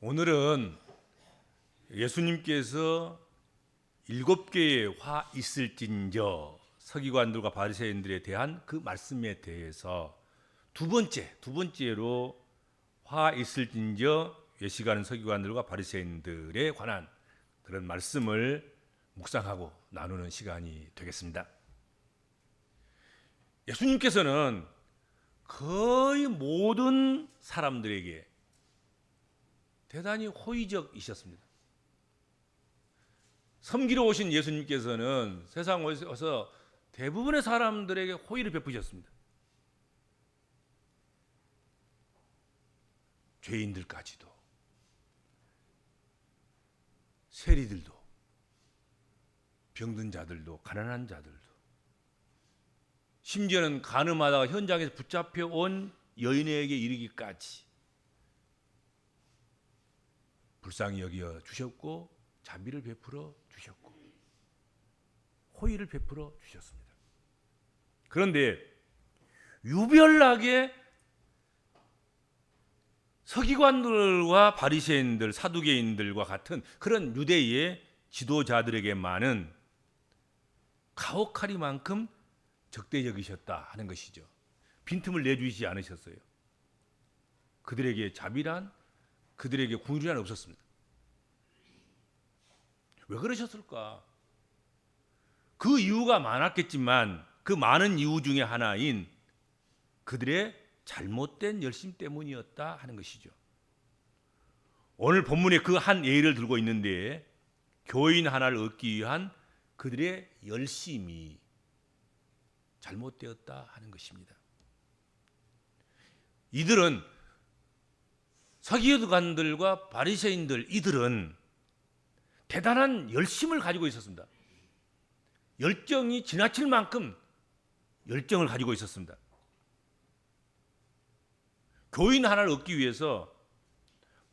오늘은 예수님께서 7개의 화 있을진저 서기관들과 바리새인들에 대한 그 말씀에 대해서 두 번째로 화 있을진저 외식하는 서기관들과 바리새인들에 관한 그런 말씀을 묵상하고 나누는 시간이 되겠습니다. 예수님께서는 거의 모든 사람들에게 대단히 호의적이셨습니다. 섬기러 오신 예수님께서는 세상에 와서 대부분의 사람들에게 호의를 베푸셨습니다. 죄인들까지도, 세리들도, 병든 자들도, 가난한 자들도, 심지어는 간음하다가 현장에서 붙잡혀 온 여인에게 이르기까지 불쌍히 여겨 주셨고 자비를 베풀어 주셨고 호의를 베풀어 주셨습니다. 그런데 유별나게 서기관들과 바리새인들, 사두개인들과 같은 그런 유대의 지도자들에게만은 가혹하리만큼 적대적이셨다 하는 것이죠. 빈틈을 내주시지 않으셨어요. 그들에게 자비란, 그들에게 긍휼이란 없었습니다. 왜 그러셨을까? 그 이유가 많았겠지만 그 많은 이유 중에 하나인 그들의 잘못된 열심 때문이었다 하는 것이죠. 오늘 본문에 그 한 예를 들고 있는데 교인 하나를 얻기 위한 그들의 열심이 잘못되었다 하는 것입니다. 이들은 서기관들과 바리새인들 이들은 대단한 열심을 가지고 있었습니다. 열정이 지나칠 만큼 열정을 가지고 있었습니다. 교인 하나를 얻기 위해서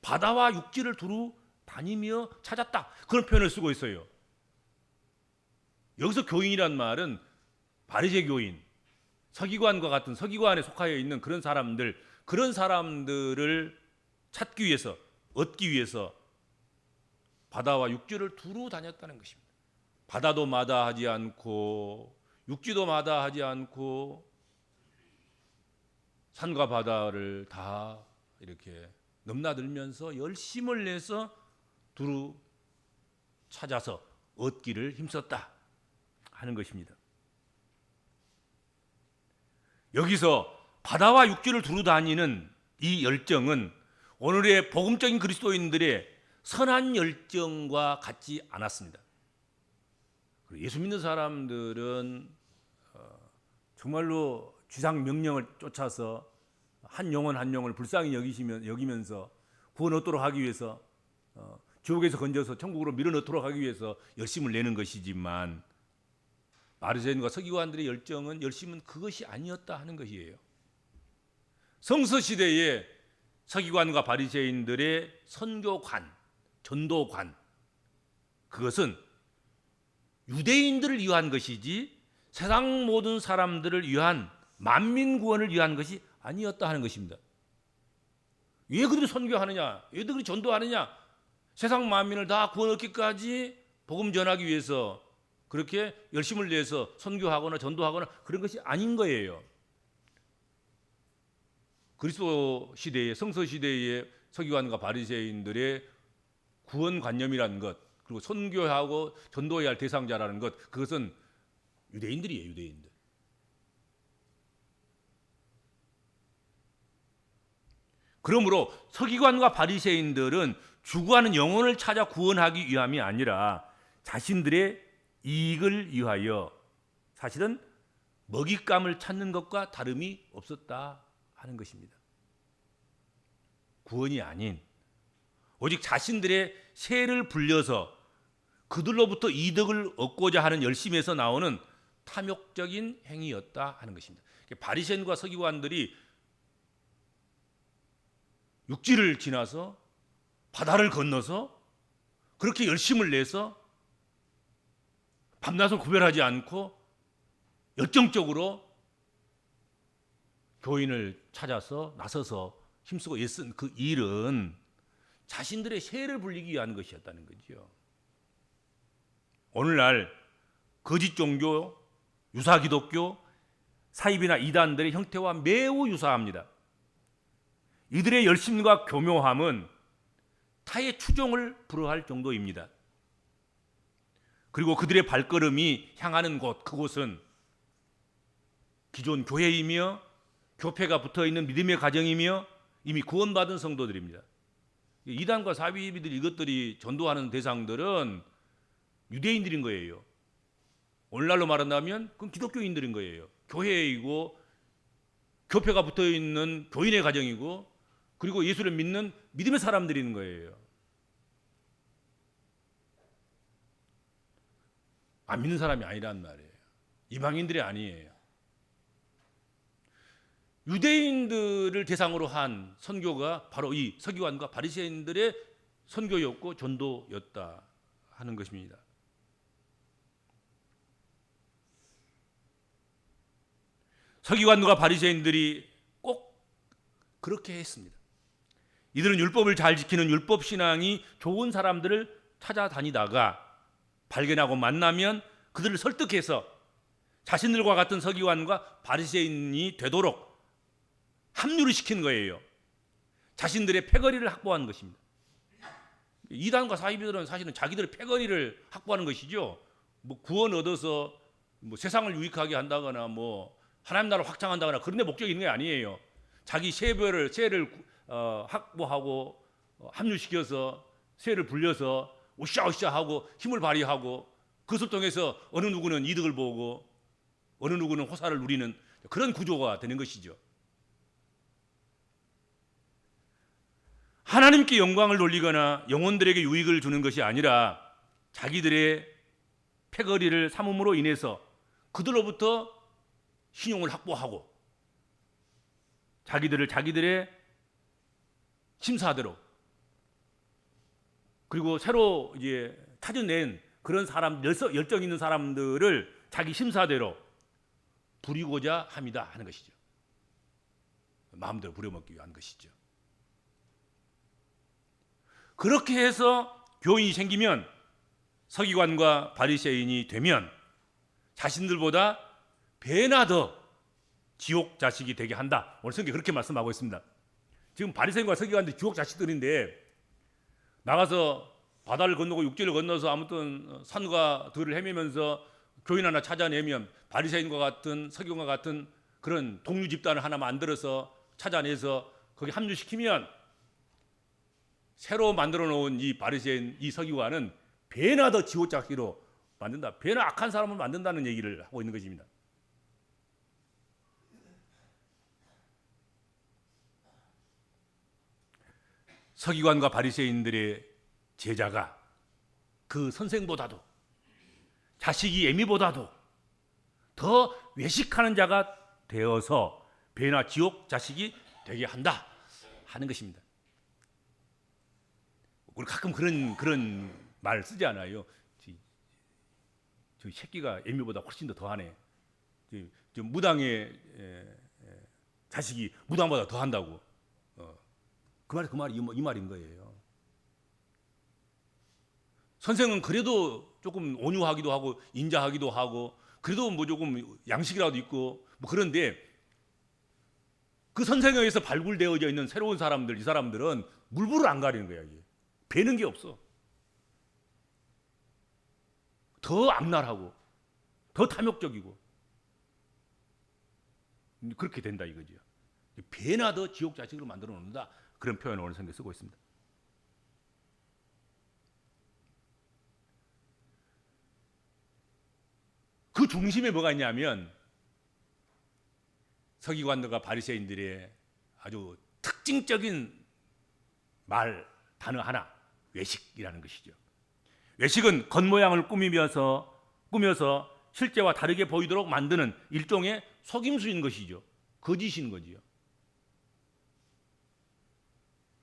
바다와 육지를 두루 다니며 찾았다 그런 표현을 쓰고 있어요. 여기서 교인이란 말은 바리새 교인, 서기관과 같은 서기관에 속하여 있는 그런 사람들을 찾기 위해서, 얻기 위해서 바다와 육지를 두루 다녔다는 것입니다. 바다도 마다하지 않고 육지도 마다하지 않고 산과 바다를 다 이렇게 넘나들면서 열심을 내서 두루 찾아서 얻기를 힘썼다 하는 것입니다. 여기서 바다와 육지를 두루 다니는 이 열정은 오늘의 복음적인 그리스도인들의 선한 열정과 같지 않았습니다. 예수 믿는 사람들은 정말로 지상 명령을 쫓아서 한 영혼 한 영혼을 불쌍히 여기면서 구원 얻도록 하기 위해서 지옥에서 건져서 천국으로 밀어넣도록 하기 위해서 열심을 내는 것이지만 바리새인과 서기관들의 열심은 그것이 아니었다 하는 것이에요. 성서 시대에 서기관과 바리새인들의 선교관, 전도관 그것은 유대인들을 위한 것이지 세상 모든 사람들을 위한 만민 구원을 위한 것이 아니었다 하는 것입니다. 왜 그들이 선교하느냐? 왜 그들이 전도하느냐? 세상 만민을 다 구원 얻기까지 복음 전하기 위해서 그렇게 열심을 내서 선교하거나 전도하거나 그런 것이 아닌 거예요. 그리스도 시대의 성서 시대의 서기관과 바리새인들의 구원관념이라는 것 그리고 선교하고 전도해야 할 대상자라는 것 그것은 유대인들이에요. 유대인들. 그러므로 서기관과 바리새인들은 죽어가는 영혼을 찾아 구원하기 위함이 아니라 자신들의 이익을 위하여 사실은 먹잇감을 찾는 것과 다름이 없었다 하는 것입니다. 구원이 아닌 오직 자신들의 세를 불려서 그들로부터 이득을 얻고자 하는 열심에서 나오는 탐욕적인 행위였다 하는 것입니다. 바리새인과 서기관들이 육지를 지나서 바다를 건너서 그렇게 열심을 내서 밤낮을 구별하지 않고 열정적으로 교인을 찾아서 나서서 힘쓰고 애쓴 그 일은 자신들의 세를 불리기 위한 것이었다는 거죠. 오늘날 거짓 종교, 유사 기독교, 사입이나 이단들의 형태와 매우 유사합니다. 이들의 열심과 교묘함은 타의 추종을 불허할 정도입니다. 그리고 그들의 발걸음이 향하는 곳, 그곳은 기존 교회이며 교패가 붙어있는 믿음의 가정이며 이미 구원받은 성도들입니다. 이단과 사이비들 이것들이 전도하는 대상들은 유대인들인 거예요. 오늘날로 말한다면 그건 기독교인들인 거예요. 교회이고 교패가 붙어있는 교인의 가정이고 그리고 예수를 믿는 믿음의 사람들인 거예요. 안 믿는 사람이 아니란 말이에요. 이방인들이 아니에요. 유대인들을 대상으로 한 선교가 바로 이 서기관과 바리새인들의 선교였고 전도였다 하는 것입니다. 서기관과 바리새인들이 꼭 그렇게 했습니다. 이들은 율법을 잘 지키는 율법 신앙이 좋은 사람들을 찾아다니다가 발견하고 만나면 그들을 설득해서 자신들과 같은 서기관과 바리새인이 되도록 합류를 시킨 거예요. 자신들의 패거리를 확보한 것입니다. 이단과 사이비들은 사실은 자기들의 패거리를 확보하는 것이죠. 뭐 구원 얻어서 뭐 세상을 유익하게 한다거나 뭐 하나님 나라를 확장한다거나 그런 데 목적이 있는 게 아니에요. 자기 세를 확보하고 합류시켜서 세를 불려서 으쌰으쌰 하고 힘을 발휘하고 그것을 통해서 어느 누구는 이득을 보고 어느 누구는 호사를 누리는 그런 구조가 되는 것이죠. 하나님께 영광을 돌리거나 영혼들에게 유익을 주는 것이 아니라 자기들의 패거리를 삼음으로 인해서 그들로부터 신용을 확보하고 자기들의 심사대로 그리고 새로 이제 찾아낸 그런 사람 열정 있는 사람들을 자기 심사대로 부리고자 합니다 하는 것이죠. 마음대로 부려먹기 위한 것이죠. 그렇게 해서 교인이 생기면 서기관과 바리새인이 되면 자신들보다 배나 더 지옥 자식이 되게 한다. 오늘 성경이 그렇게 말씀하고 있습니다. 지금 바리새인과 서기관들이 지옥 자식들인데 나가서 바다를 건너고 육지를 건너서 아무튼 산과 들을 헤매면서 교인 하나 찾아내면 바리새인과 같은 서기관과 같은 그런 동료 집단을 하나 만들어서 찾아내서 거기 합류시키면 새로 만들어 놓은 이 바리새인 이 서기관은 배나 더 지옥 자식으로 만든다. 배나 악한 사람을 만든다는 얘기를 하고 있는 것입니다. 서기관과 바리새인들의 제자가 그 선생보다도 자식이 애미보다도 더 외식하는 자가 되어서 배나 지옥 자식이 되게 한다 하는 것입니다. 우리 가끔 그런 말 쓰지 않아요? 저 새끼가 애미보다 훨씬 더 더하네. 저 무당의 자식이 무당보다 더한다고. 그 말이 이 말인 거예요. 선생은 그래도 조금 온유하기도 하고 인자하기도 하고 그래도 뭐 조금 양식이라도 있고 뭐 그런데 그 선생에 의해서 발굴되어져 있는 새로운 사람들 이 사람들은 물불을 안 가리는 거야. 이게. 배는 게 없어. 더 악랄하고 더 탐욕적이고 그렇게 된다 이거죠. 배나 더 지옥 자식으로 만들어 놓는다. 그런 표현을 오늘 성경에 쓰고 있습니다. 그 중심에 뭐가 있냐면 서기관들과 바리새인들의 아주 특징적인 말 단어 하나, 외식이라는 것이죠. 외식은 겉모양을 꾸며서 실제와 다르게 보이도록 만드는 일종의 속임수인 것이죠. 거짓인 거지요.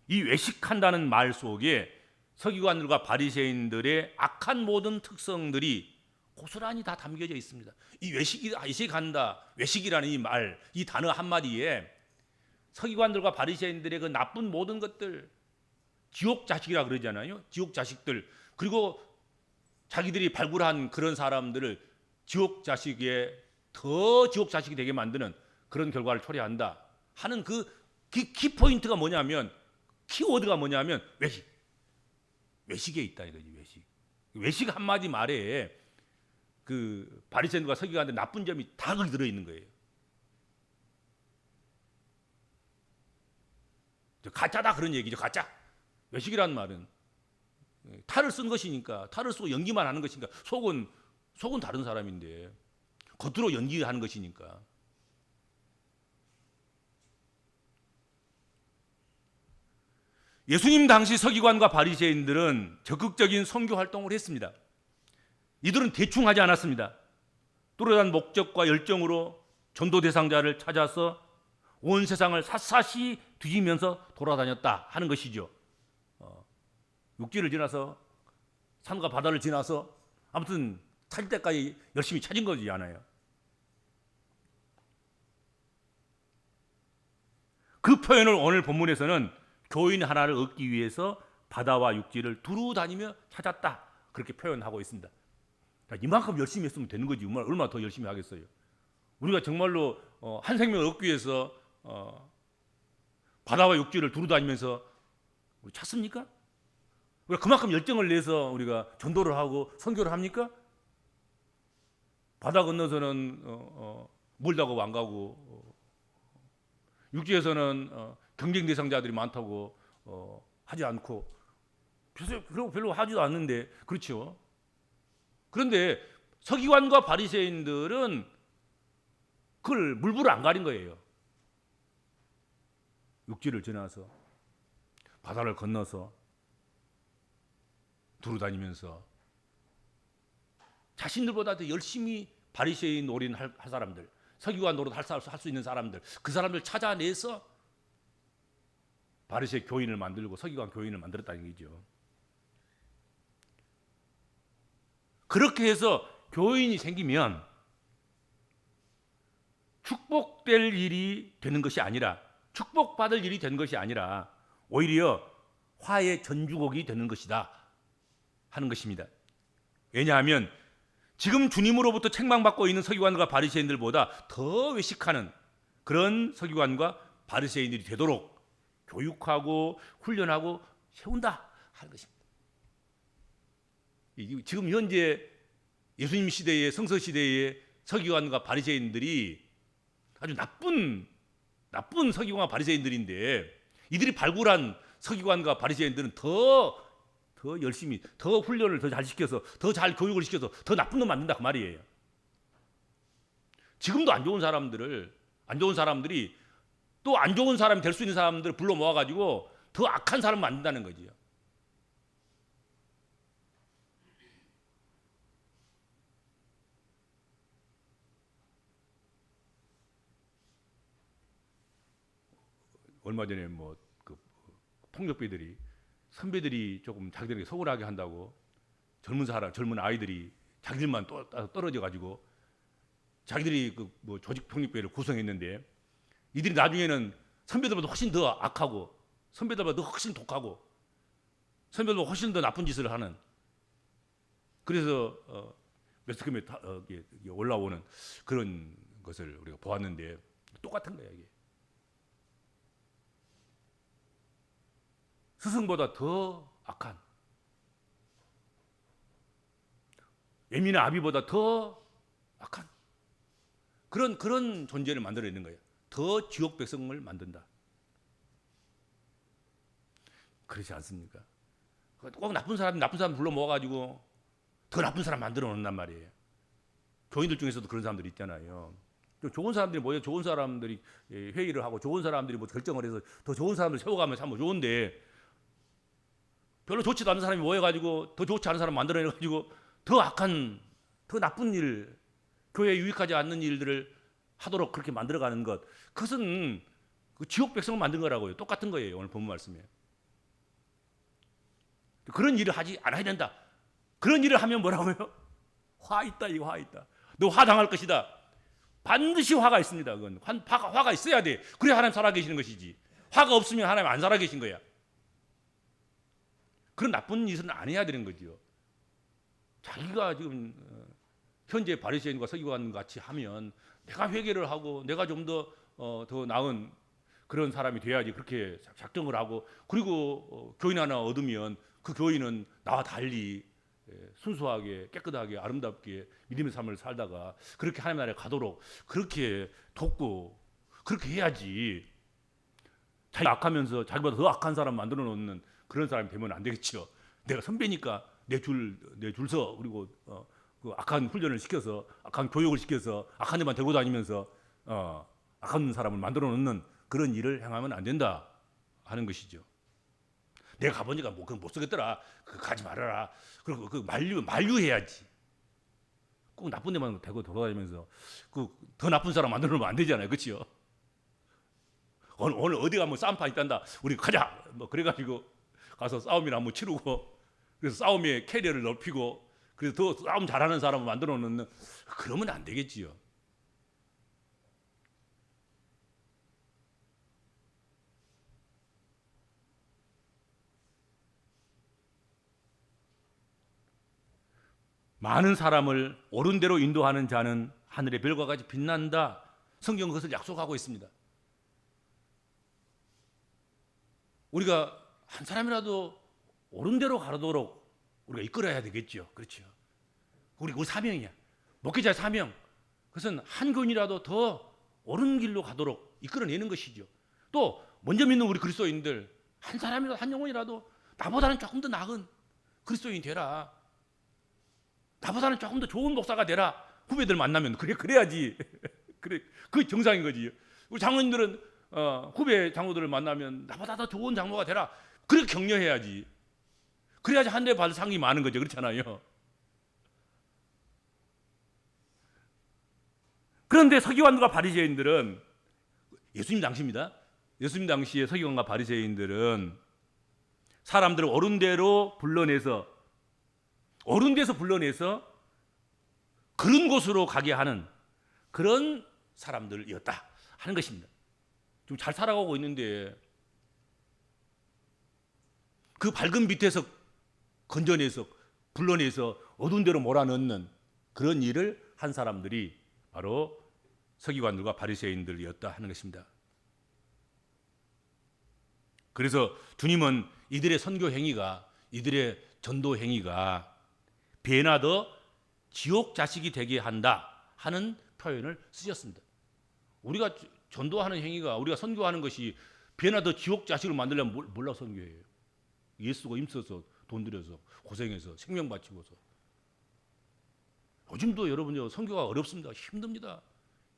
이 외식한다는 말 속에 서기관들과 바리새인들의 악한 모든 특성들이 고스란히 다 담겨져 있습니다. 이 외식한다, 외식이라는 이 말, 이 단어 한마디에 서기관들과 바리새인들의 그 나쁜 모든 것들, 지옥 자식이라 그러잖아요. 지옥 자식들. 그리고 자기들이 발굴한 그런 사람들을 지옥 자식에 더 지옥 자식이 되게 만드는 그런 결과를 초래한다 하는 그 키포인트가 뭐냐면, 키워드가 뭐냐면 외식. 외식에 있다 이거지. 외식. 외식 한마디 말에 그 바리새인과 서기관들 나쁜 점이 다 거기 들어 있는 거예요. 가짜다 그런 얘기죠. 가짜. 외식이라는 말은 탈을 쓴 것이니까, 탈을 쓰고 연기만 하는 것이니까, 속은 다른 사람인데 겉으로 연기하는 것이니까. 예수님 당시 서기관과 바리새인들은 적극적인 선교 활동을 했습니다. 이들은 대충 하지 않았습니다. 뚜렷한 목적과 열정으로 전도 대상자를 찾아서 온 세상을 샅샅이 뒤지면서 돌아다녔다 하는 것이죠. 육지를 지나서 산과 바다를 지나서 아무튼 찾을 때까지 열심히 찾은 거지 않아요. 그 표현을 오늘 본문에서는 교인 하나를 얻기 위해서 바다와 육지를 두루 다니며 찾았다 그렇게 표현하고 있습니다. 이만큼 열심히 했으면 되는 거지. 얼마나 더 열심히 하겠어요. 우리가 정말로 한 생명을 얻기 위해서 바다와 육지를 두루 다니면서 찾습니까? 우리가 그만큼 열정을 내서 우리가 전도를 하고 선교를 합니까? 바다 건너서는 멀다고 안 가고, 육지에서는 경쟁 대상자들이 많다고 하지 않고, 별로 하지도 않는데, 그렇죠? 그런데 서기관과 바리새인들은 그걸 물불을 안 가린 거예요. 육지를 지나서 바다를 건너서 두루 다니면서 자신들보다 더 열심히 바리새인 노릇 할 사람들, 서기관 노릇 할 수 있는 사람들, 그 사람들 찾아내서 바리새 교인을 만들고 서기관 교인을 만들었다는 얘기죠. 그렇게 해서 교인이 생기면 축복될 일이 되는 것이 아니라, 축복받을 일이 되는 것이 아니라 오히려 화의 전주곡이 되는 것이다 하는 것입니다. 왜냐하면 지금 주님으로부터 책망받고 있는 서기관과 바리새인들보다 더 외식하는 그런 서기관과 바리새인들이 되도록 교육하고 훈련하고 세운다 하는 것입니다. 지금 현재 예수님 시대의 성서 시대의 서기관과 바리새인들이 아주 나쁜 서기관과 바리새인들인데, 이들이 발굴한 서기관과 바리새인들은 더 열심히, 더 훈련을 더 잘 시켜서, 더 잘 교육을 시켜서 더 나쁜 놈 만든다 그 말이에요. 지금도 안 좋은 사람들이 또 안 좋은 사람이 될 수 있는 사람들을 불러 모아가지고 더 악한 사람 만든다는 거지요. 얼마 전에 그 폭력배들이, 선배들이 조금 자기들에게 서운하게 한다고 젊은 아이들이 자기들만 떨어져 가지고 자기들이 조직 폭력배를 구성했는데, 이들이 나중에는 선배들보다 훨씬 더 악하고, 선배들보다 훨씬 독하고, 선배들보다 훨씬 더 나쁜 짓을 하는, 그래서 매스컴에 올라오는 그런 것을 우리가 보았는데, 똑같은 거예요. 이게 스승보다 더 악한, 예민한 아비보다 더 악한 그런 존재를 만들어내는 거예요. 더 지옥 백성을 만든다. 그렇지 않습니까? 꼭 나쁜 사람 불러 모아가지고 더 나쁜 사람 만들어 놓는단 말이에요. 교인들 중에서도 그런 사람들이 있잖아요. 좋은 사람들이 뭐예요? 좋은 사람들이 회의를 하고 좋은 사람들이 결정을 해서 더 좋은 사람들 세워가면 참 좋은데, 별로 좋지도 않은 사람이 모여가지고 더 좋지 않은 사람 만들어내가지고 더 악한, 더 나쁜 일, 교회에 유익하지 않는 일들을 하도록 그렇게 만들어가는 것, 그것은 그 지옥 백성을 만든 거라고요. 똑같은 거예요. 오늘 본문 말씀에. 그런 일을 하지 않아야 된다. 그런 일을 하면 뭐라고요? 화 있다. 이거 화 있다. 너 화 당할 것이다. 반드시 화가 있습니다. 그건 화가 있어야 돼. 그래야 하나님 살아계시는 것이지. 화가 없으면 하나님 안 살아계신 거야. 그런 나쁜 짓은 안 해야 되는 거죠. 자기가 지금 현재 바리새인과 서기관 같이 하면 내가 회개를 하고 내가 좀 더 나은 그런 사람이 돼야지, 그렇게 작정을 하고, 그리고 교인 하나 얻으면 그 교인은 나와 달리 순수하게 깨끗하게 아름답게 믿음의 삶을 살다가 그렇게 하나님 나라에 가도록 그렇게 돕고 그렇게 해야지. 자기 악하면서 자기보다 더 악한 사람 만들어 놓는 그런 사람이 되면 안 되겠죠. 내가 선배니까 내 줄 서, 그리고 그 악한 훈련을 시켜서 악한 교육을 시켜서 악한 데만 데리고 다니면서 악한 사람을 만들어 놓는 그런 일을 행하면 안 된다 하는 것이죠. 내가 가보니까 뭐 그건 못 쓰겠더라, 그거 가지 말아라, 그리고 그 만류해야지. 꼭 나쁜 데만 대고 돌아다니면서 그 더 나쁜 사람 만들어 놓으면 안 되잖아요, 그렇죠? 오늘 어디 가면 싸움판 있단다, 우리 가자, 뭐 그래가지고 가서 싸움이나 한번 치르고, 그래서 싸움의 캐리어를 넓히고, 그래서 더 싸움 잘하는 사람을 만들어 놓는, 그러면 안 되겠지요. 많은 사람을 옳은 대로 인도하는 자는 하늘의 별과 같이 빛난다. 성경은 그것을 약속하고 있습니다. 우리가 한 사람이라도 옳은 대로 가도록 우리가 이끌어야 되겠죠. 그렇죠. 우리 사명이야. 목회자의 사명. 그것은 한 교인이라도 더 옳은 길로 가도록 이끌어내는 것이죠. 또 먼저 믿는 우리 그리스도인들, 한 사람이라도 한 영혼이라도 나보다는 조금 더 나은 그리스도인이 되라. 나보다는 조금 더 좋은 목사가 되라. 후배들 만나면 그래야지. 그래, 그게 정상인 거지. 우리 장로님들은 후배 장로들을 만나면 나보다 더 좋은 장로가 되라. 그렇게 격려해야지. 그래야지 한 대 받을 상이 많은 거죠. 그렇잖아요. 그런데 서기관들과 바리새인들은, 예수님 당시입니다. 예수님 당시에 서기관과 바리새인들은 사람들을 옳은 데로 불러내서 그런 곳으로 가게 하는 그런 사람들이었다 하는 것입니다. 좀 잘 살아가고 있는데 그 밝은 밑에서 건져내서 불러내서 어두운 데로 몰아넣는 그런 일을 한 사람들이 바로 서기관들과 바리새인들이었다 하는 것입니다. 그래서 주님은 이들의 선교 행위가, 이들의 전도 행위가 배나 더 지옥 자식이 되게 한다 하는 표현을 쓰셨습니다. 우리가 전도하는 행위가, 우리가 선교하는 것이 배나 더 지옥 자식을 만들려면 몰라 선교해요. 예수가 힘써서 돈 들여서 고생해서 생명 바치고서. 요즘도 여러분 선교가 어렵습니다. 힘듭니다.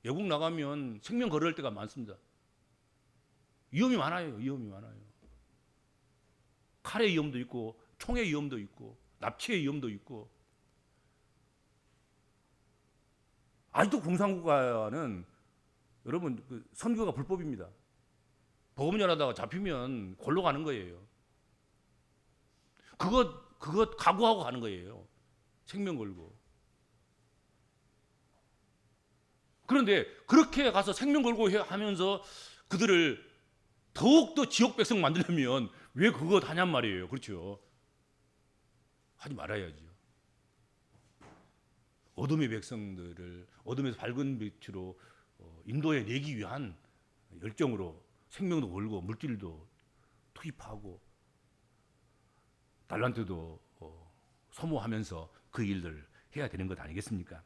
외국 나가면 생명 걸을 때가 많습니다. 위험이 많아요. 칼의 위험도 있고 총의 위험도 있고 납치의 위험도 있고. 아직도 공산국가는 여러분 그 선교가 불법입니다. 복음 전하다가 잡히면 골로 가는 거예요. 그것 각오하고 가는 거예요. 생명 걸고. 그런데 그렇게 가서 생명 걸고 하면서 그들을 더욱더 지옥 백성 만들려면 왜 그거 하냔 말이에요. 그렇죠? 하지 말아야죠. 어둠의 백성들을 어둠에서 밝은 빛으로 인도해 내기 위한 열정으로 생명도 걸고 물질도 투입하고 달란트도 소모하면서 그 일들을 해야 되는 것 아니겠습니까?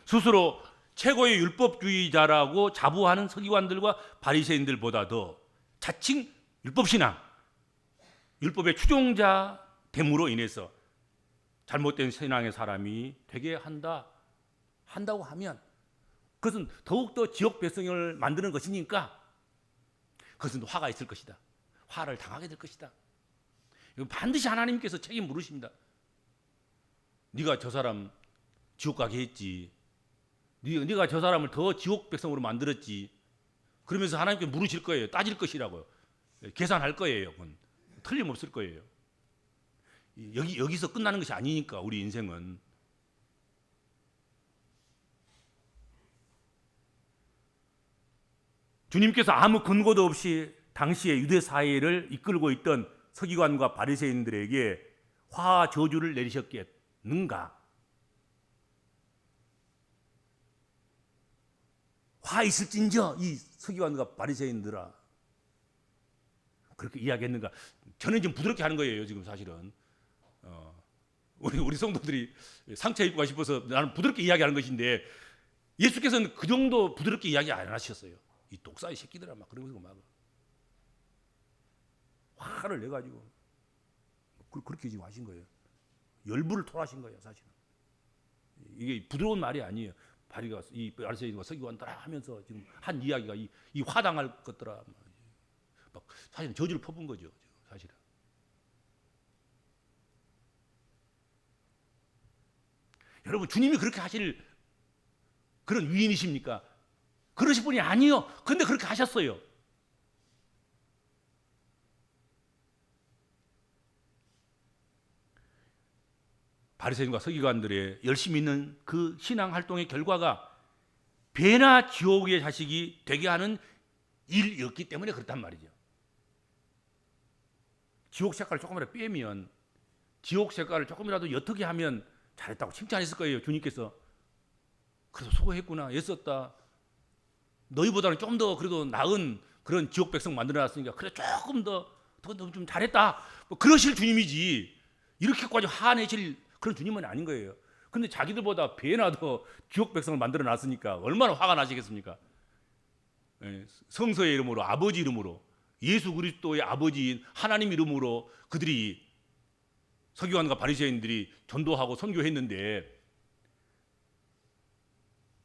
스스로 최고의 율법주의자라고 자부하는 서기관들과 바리새인들보다도 자칭 율법신앙, 율법의 추종자 됨으로 인해서 잘못된 신앙의 사람이 되게 한다고 하면 그것은 더욱더 지옥 백성을 만드는 것이니까 그것은 화가 있을 것이다. 화를 당하게 될 것이다. 반드시 하나님께서 책임 물으십니다. 네가 저 사람 지옥 가게 했지. 네가 저 사람을 더 지옥 백성으로 만들었지. 그러면서 하나님께 물으실 거예요. 따질 것이라고요. 계산할 거예요. 그건 틀림없을 거예요. 여기서 끝나는 것이 아니니까 우리 인생은. 주님께서 아무 근거도 없이 당시의 유대 사회를 이끌고 있던 서기관과 바리새인들에게 화와 저주를 내리셨겠는가? 화 있을진저 이 서기관과 바리새인들아, 그렇게 이야기했는가? 저는 좀 부드럽게 하는 거예요. 지금 사실은 우리 성도들이 상처 입고 싶어서 나는 부드럽게 이야기하는 것인데, 예수께서는 그 정도 부드럽게 이야기 안 하셨어요. 이 독사의 새끼들아 막 그러고 막 화를 내 가지고 그렇게 지금 하신 거예요. 열불을 토하신 거예요, 사실은. 이게 부드러운 말이 아니에요. 이 바리새인과 서기관들아 하면서 지금 한 이야기가 이 화당할 것들아 막 사실은 저주를 퍼본 거죠, 사실은. 여러분, 주님이 그렇게 하실 그런 위인이십니까? 그러실 분이 아니요. 근데 그렇게 하셨어요. 바리새인과 서기관들의 열심히 있는 그 신앙 활동의 결과가 배나 지옥의 자식이 되게 하는 일이었기 때문에 그렇단 말이죠. 지옥 색깔을 조금이라도 빼면, 지옥 색깔을 조금이라도 옅게 하면 잘했다고 칭찬했을 거예요, 주님께서. 그래도 수고했구나, 애썼다. 너희보다는 좀 더 그래도 나은 그런 지옥 백성 만들어놨으니까 그래 조금 더 좀 잘했다, 뭐 그러실 주님이지, 이렇게까지 화내실 그런 주님은 아닌 거예요. 근데 자기들보다 배나 더 지옥 백성을 만들어놨으니까 얼마나 화가 나시겠습니까? 성서의 이름으로, 아버지 이름으로, 예수 그리스도의 아버지인 하나님 이름으로 그들이, 서기관과 바리새인들이 전도하고 선교했는데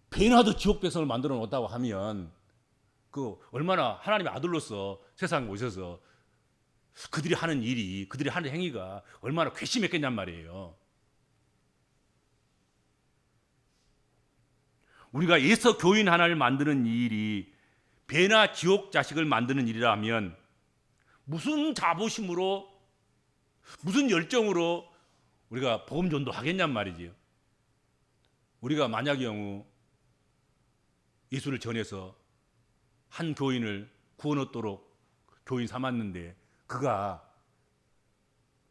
배나 더 지옥 백성을 만들어 놓았다고 하면 그 얼마나 하나님의 아들로서 세상에 오셔서 그들이 하는 일이, 그들이 하는 행위가 얼마나 괘씸했겠냔 말이에요. 우리가 예서 교인 하나를 만드는 이 일이 배나 지옥 자식을 만드는 일이라면 무슨 자부심으로, 무슨 열정으로 우리가 복음 전도하겠냔 말이지요. 우리가 만약의 경우 예수를 전해서 한 교인을 구원 얻도록 교인 삼았는데 그가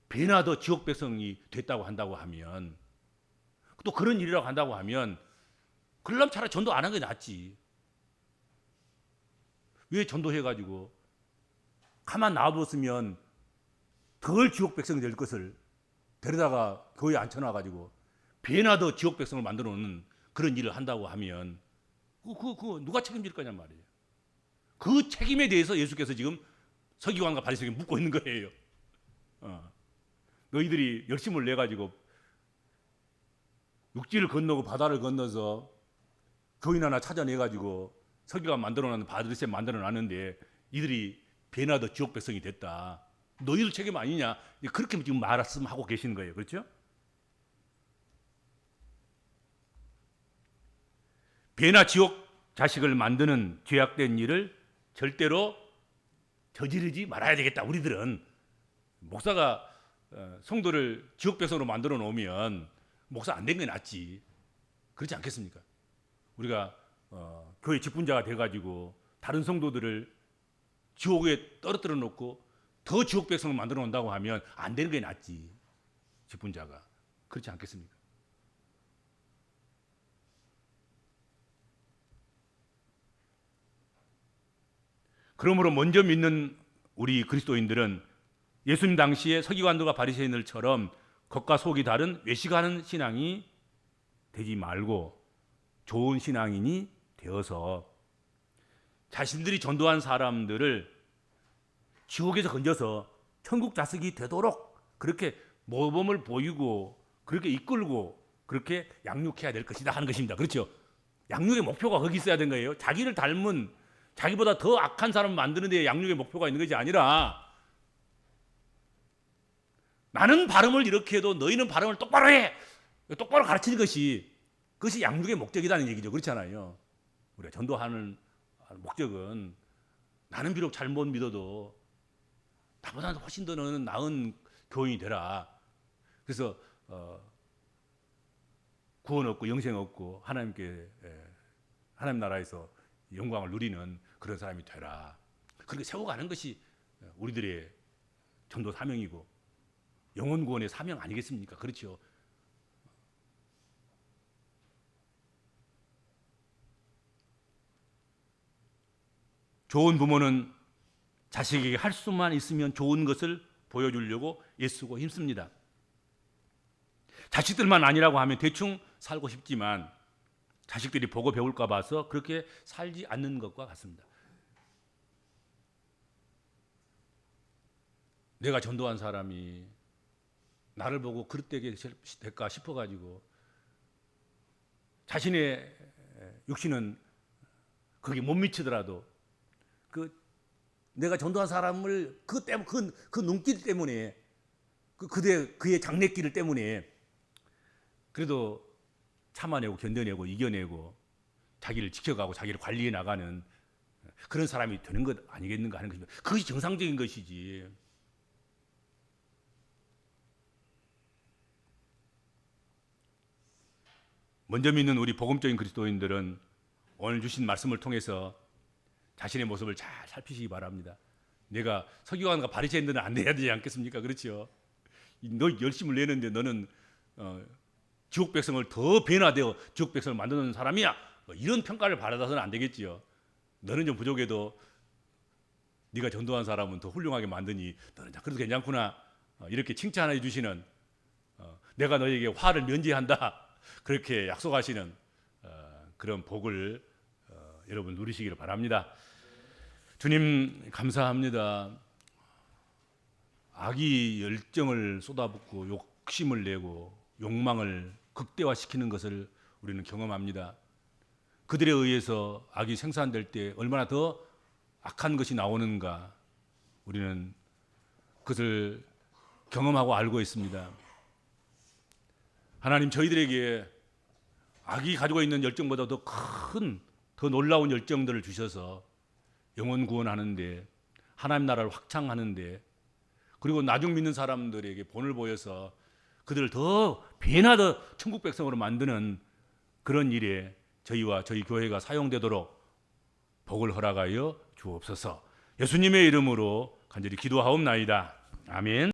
배나 더 지옥 백성이 됐다고 한다고 하면, 또 그런 일이라고 한다고 하면, 그러려면 차라리 전도 안 한 게 낫지. 왜 전도해가지고 가만 놔뒀으면 덜 지옥 백성이 될 것을 데려다가 교회에 앉혀놔가지고 배나 더 지옥 백성을 만들어 놓는 그런 일을 한다고 하면 그 누가 책임질 거냔 말이에요. 그 책임에 대해서 예수께서 지금 서기관과 바리새인에게 묻고 있는 거예요. 너희들이 열심을 내가지고 육지를 건너고 바다를 건너서 교인 하나 찾아내가지고 서기관 만들어놨는, 바리새인 만들어놨는데 이들이 배나 더 지옥 백성이 됐다, 너희들 책임 아니냐, 그렇게 지금 말씀하고 계시는 거예요. 그렇죠? 배나 지옥 자식을 만드는 죄악된 일을 절대로 저지르지 말아야 되겠다. 우리들은 목사가 성도를 지옥 백성으로 만들어 놓으면 목사 안 된 게 낫지, 그렇지 않겠습니까? 우리가 교회 직분자가 돼가지고 다른 성도들을 지옥에 떨어뜨려 놓고 더 지옥 백성을 만들어 놓는다고 하면 안 되는 게 낫지, 직분자가. 그렇지 않겠습니까? 그러므로 먼저 믿는 우리 그리스도인들은 예수님 당시에 서기관들과 바리새인들처럼 겉과 속이 다른 외식하는 신앙이 되지 말고 좋은 신앙인이 되어서 자신들이 전도한 사람들을 지옥에서 건져서 천국 자식이 되도록 그렇게 모범을 보이고 그렇게 이끌고 그렇게 양육해야 될 것이다 하는 것입니다. 그렇죠? 양육의 목표가 거기 있어야 되는 거예요. 자기를 닮은, 자기보다 더 악한 사람을 만드는 데 양육의 목표가 있는 것이 아니라, 나는 발음을 이렇게 해도 너희는 발음을 똑바로 해, 똑바로 가르치는 것이, 그것이 양육의 목적이라는 얘기죠. 그렇잖아요. 우리가 전도하는 목적은 나는 비록 잘못 믿어도 나보다 훨씬 더 너는 나은 교인이 되라. 그래서 구원 얻고 영생 얻고 하나님께, 하나님 나라에서 영광을 누리는 그런 사람이 되라. 그렇게 세워가는 것이 우리들의 전도 사명이고 영혼 구원의 사명 아니겠습니까? 그렇죠. 좋은 부모는 자식에게 할 수만 있으면 좋은 것을 보여주려고 애쓰고 힘씁니다. 자식들만 아니라고 하면 대충 살고 싶지만 자식들이 보고 배울까 봐서 그렇게 살지 않는 것과 같습니다. 내가 전도한 사람이 나를 보고 그릇되게 될까 싶어가지고 자신의 육신은 거기 못 미치더라도 내가 전도한 사람을 그 눈길 때문에 그의 장래길 때문에 그래도 참아내고 견뎌내고 이겨내고 자기를 지켜가고 자기를 관리해 나가는 그런 사람이 되는 것 아니겠는가 하는 것입니다. 그것이 정상적인 것이지. 먼저 믿는 우리 복음적인 그리스도인들은 오늘 주신 말씀을 통해서 자신의 모습을 잘 살피시기 바랍니다. 내가 서기관과 바리새인들은 안 돼야 되지 않겠습니까? 그렇죠? 너 열심을 내는데 너는 지옥 백성을 더 변화되어 지옥 백성을 만드는 사람이야. 이런 평가를 받아서는 안 되겠지요. 너는 좀 부족해도 네가 전도한 사람은 더 훌륭하게 만드니 너는 그래도 괜찮구나. 이렇게 칭찬해 주시는 내가 너에게 화를 면제한다. 그렇게 약속하시는 그런 복을 여러분 누리시기를 바랍니다. 주님 감사합니다. 악이 열정을 쏟아붓고 욕심을 내고 욕망을 극대화시키는 것을 우리는 경험합니다. 그들에 의해서 악이 생산될 때 얼마나 더 악한 것이 나오는가 우리는 그것을 경험하고 알고 있습니다. 하나님 저희들에게 악이 가지고 있는 열정보다 더 큰, 더 놀라운 열정들을 주셔서 영혼 구원하는데 하나님 나라를 확장하는데 그리고 나중 믿는 사람들에게 본을 보여서 그들을 더 배나 천국 백성으로 만드는 그런 일에 저희와 저희 교회가 사용되도록 복을 허락하여 주옵소서. 예수님의 이름으로 간절히 기도하옵나이다. 아멘.